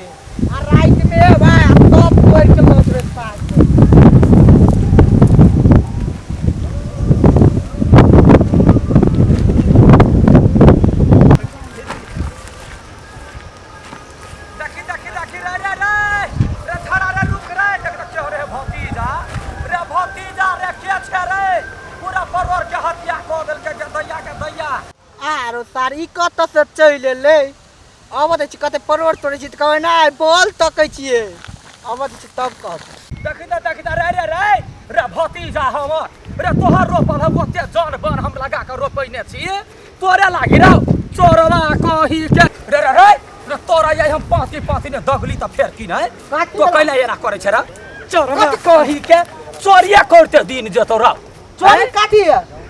आ रात में भाई तब तोड़ के लोग रे पास आरो सारी कत से चल ले अब दे छी कते परोड़ तोड़े छी त कहै ना बोल तकै छिए अब दे छी तब कह देखी रे रे रे रे भतीजा हमर रे तोहर रोपल हम ओते जन बन हम लगा के रोपैने छी तोरे लागी रौ चोरला कही के रे रे रे रे तोरा ये हम पाती ने दगली त फेर की नै तो कैला एना करे छ रे चोरला कही के चोरिया करते दिन जतो रौ चोरी काटी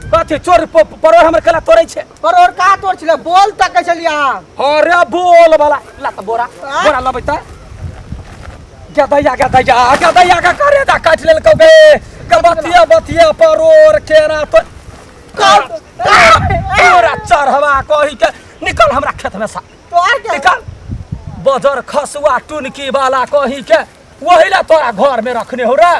कथि चोर परोड़ हमर कला तोड़े छे परोड़ का तोड़ छले बोल तकै छलिया अरे बोल वाला ला त बोरा लबै त गदैया का करे दा काट लेल कबे बतिया परोड़ केरा तो पूरा चढ़वा कही के निकल हमरा खेत में सा तो आ के निकल बजर खसुआ टुनकी वाला कही के वही ला तोरा घर में रखने हो रे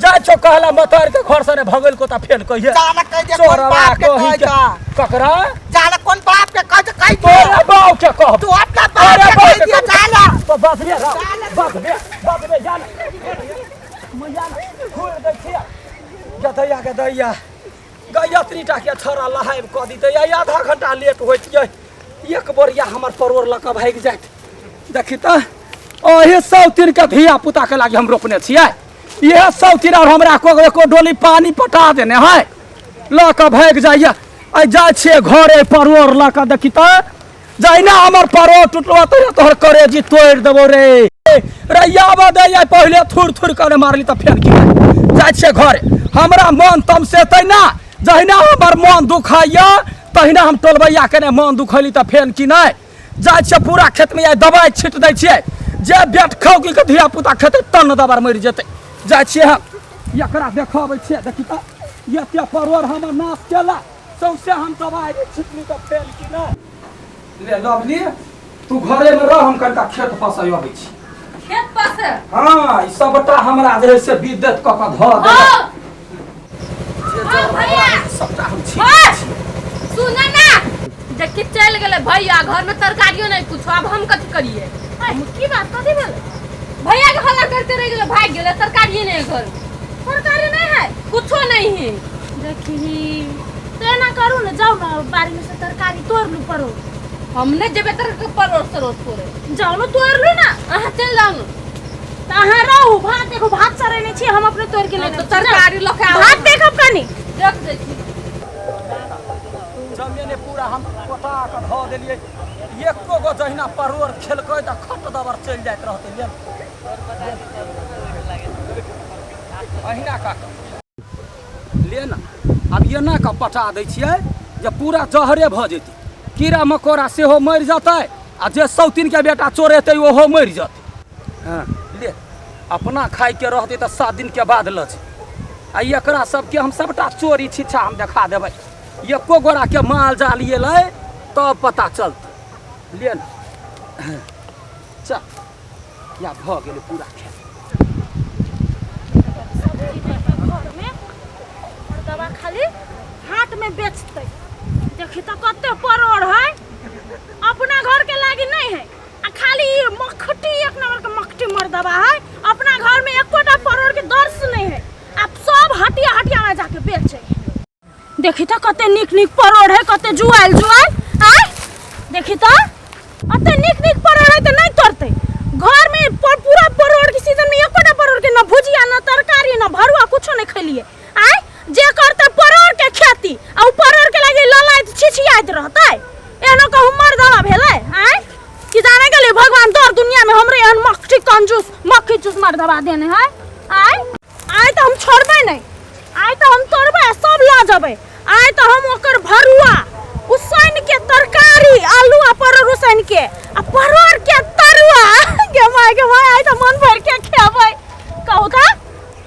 जाय छो कहला मतार के घर से ने भगल को ता फेल कहिए जाना कह दे कोन बाप के कह जा ककरा जाना कोन बाप के कह कह तोरा बाप के कह तू अपना बाप के कह दिया जाना तो बस बे जाना मजा खोल दे छिया गदैया गायत्री टा के छोरा लहाइब क दी त आधा घंटा लेट होइत जे एक बोरिया हमर परोड़ ल के भाग जात देखि त ओहे सब तीर के धिया पुता के लागी हम रोपने छियै ये सब तीर और हमरा को एको डोली पानी पटा देने है ल के भाग जाइए आ जाय छे घरे परोड़ ल के देखि त जाइना हमर परोड़ टूटलो त तोहर करेजी तोड़ देबो रे रैयाबा दे पहले थुर करे मारली त फेर की जाय छे घरे हमरा मन तम से तै ना जहिना हमर मन दुखाइया तहिना हम टोलबैया केने मन दुखैली त फेन की नै जाय छे पूरा खेत में दवाई छिट दै छियै जे बेट खौकी के धिया पुता खेते तन दबार मरि जेतै जाय छियै हम एकरा देखाबै छियै देखि त एते परोड़ हमर नाश केला सौसे हम दवाई छिटली त फेल की नै ले लवली तू घरे में रह हम कनका खेत पास आबै छी खेत पास हां ई सबटा हमरा जे से विद्युत क के ध दे भैया सबटा हम छी सुन ना देखि चल गेले भैया घर में तरकारियो नहीं कुछ अब हम कथि करिए हम की बात कथि भेल भैया के हल्ला करते रह गेले भाग गेले तरकारी नहीं घर तरकारी नहीं है कुछो नहीं है देखी तो ना करू ना जाओ ना बारी में से तरकारी तोड़ लू परो हमने जेबे तर परोड़ सरोत तोड़े जाओ ना तोड़ लू ना आहा चल जाओ ताहा रहू भात देखो भात चरेने छी हम अपने तोड़ के लेने तो तरकारी लखे भात देखब कनी रख दे छी जमीने पूरा हम कोटा के ध देलिए एको गो जहिना परोड़ खेलकै त खट दबर चल जाइत रहते ले अहिना का ले ना अब ये ना का पटा दै छियै जे पूरा जहरे भ जेतै कीड़ा मकोड़ा सेहो मरि जतै आ जे सौतीन के बेटा चोरेतै ओहो मरि जतै हां ले अपना खाइ के रहतै त 7 दिन के बाद लज आ एकरा सबके हम सबटा चोरी छिछा हम देखा देबै एको गोरा के माल जाल एलै तब पता चलतै ले ना चल या भ गेलै पूरा खेत घर में और दवा खाली हाट में बेचते देखी तो कते परोड़ है अपना घर के लागी नहीं है आ खाली मखटी एक नंबर के मखटी मर्दबा है अपना घर में एकोटा परोड़ के दर्श नहीं है आप सब हटिया में जाके बेचे देखी तो कते निक परोड़ है कते जुआल आ देखी तो अते निक परोड़ है तो नहीं तोड़ते घर में पूरा परोड़ के सीजन में एकोटा परोड़ के ना भुजिया ना तरकारी ना भरुआ कुछो नहीं खलिए आय जे करते परोड़ के खेती आ उ परोड़ के लागे ललाइत छिछियाइत रहतै एनो कहू मर्दवा भेलै आय कि जाने गेलै भगवान तोर दुनिया में हमरे एहन मक्खी कंजूस मक्खी चूस मर्दवा देने है आय तो हम छोड़बै नहीं आय तो हम तोड़बै सब ल जबै आय तो हम ओकर भरुआ उसैन के तरकारी आलू आ परोड़ उसैन के आ परोड़ के तरुआ के माय आय तो मन भर के खेबै कहू था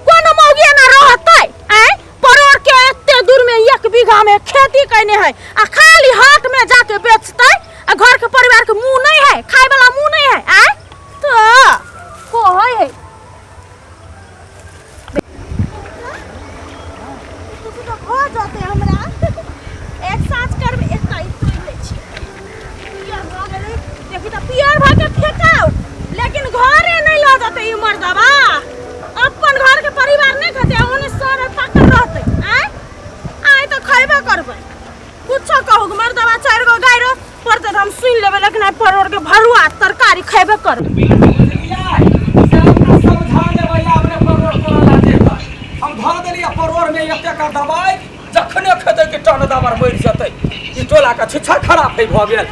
कोनो मौगी ना रहतै आय परोड़ के एते दूर में 1 बीघा में खेती करने है आ खाली हाट में जाके बेचतै आ घर के परिवार के मुंह नहीं है खाए वाला मुंह नहीं है आय तो खेबे कर। हम धर देलिए परोर में एते का दवाई जखने खेते के टन दवार मर जतै ई टोला का छिछा खराब है भ गेल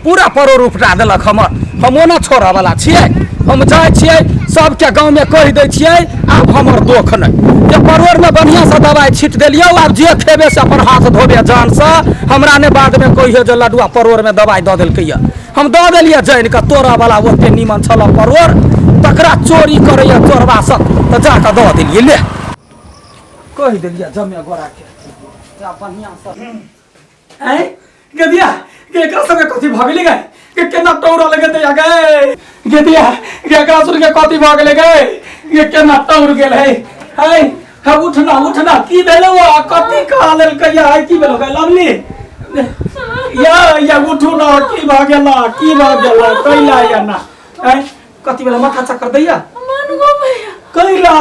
पूरा परोर उपटा देलक हमर हम ओना छोड़ा वाला छियै हम जाय छियै सबके गांव में कह दै छियै आब हमर दोख नहीं जे परोर में बढ़िया से दवाई छीट देलियो आब जे खेबे से अपन हाथ धोबे जान से हमरा ने बाद में कहियो जे लडुआ परोर में दवाई द देलकै या हम द देलिए जान के तोरा वाला ओते नीमन छल परोर तकरा चोरी करैया चोरबा सब त जा के द देलिए ले कह देलिए जमे गोरा के जा बढ़िया से हैं गदिया के एकरा संगे कथि भ गेलै गए के केना टौरा लगे दे गए गदिया के एकरा संगे कथि भ गेलै गए के केना टौर गेल है है उठना की भेलो कथि खा लेल कहिया है की भेलो गए लवली या उठू ना की भ गेला कैला या ना है कथि भेलो माथा चक्कर दैया मन गो भैया कैला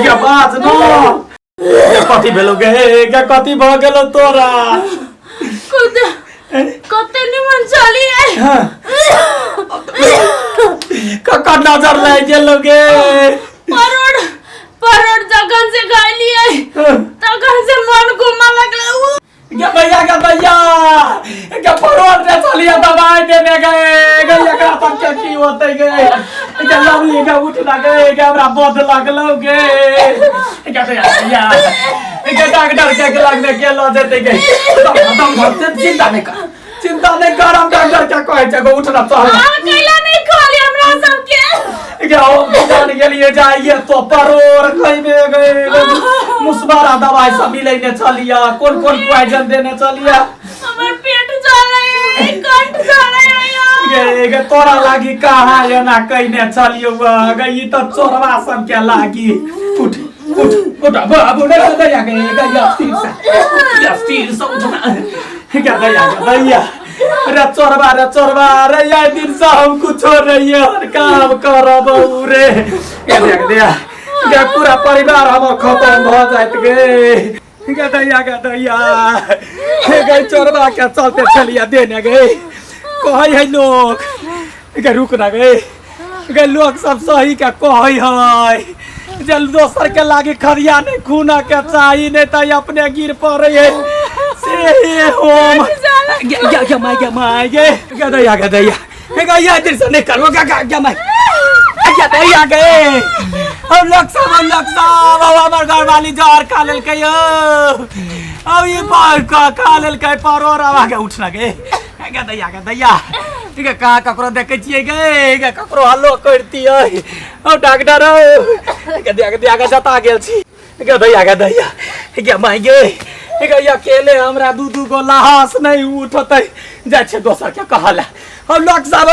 या बात न कथि भेलो गे कथि भ गेलो तोरा कते निमन चली है कका नजर लग गेलो गे परोड़ जगन से गाली है तगन से मन घुमा लगले गे भैया गे परोड़ से चलिए दवाई देने गए गे एकरा तक के की होतै गे गे लवली गे उठना गे हमरा बोध लागलो गे भैया गे डॉक्टर के लगने के लो जेते गे दम भरते चिंता नहीं कर हम डॉक्टर के कहै छै उठना चाहिए हम कैला नहीं खाली हमरा सब के जाओ जान के लिए जाइए तो परोर खइबे गए मुसबारा दवाई सब मिलैने चलिया कौन पॉइजन देने चलिया हमर पेट जले है कंठ जले है गे तोरा लागी कहां है ना कइने चलियो गई तो चोरवा सब के लागी उठ बाबू ने दया गए या स्थिर से उठना क्या दया रे चोरबा रे या दिन से हम कुछ नहीं और काम करब रे के देख दिया के पूरा परिवार हमर खत्म भ जात गे दया गे चोरबा के चलते चलिया देने गे कहै है लोग के रुक ना गे लोग सब सही के कहै है जल दोसर के लागे खरिया नहीं खूना के चाहिए नहीं त अपने गिर पड़े है से होम क्या माय गे गदया गया इधर से नहीं करो क्या माय क्या दया गए हम लोग सब हमार घर वाली जहर खा लेल के अब ये पार का खा लेल के परोर आगे उठना गे गदया ठीक है कहाँ ककरो देखे छिए गे ककरो हल्लो करती है ओ डॉक्टर गदया जता गेल छी गदया क्या माय गे अकेले हमरा दू गो लाश नहीं उठते जाय छै दोसर के कहला हम लोग सब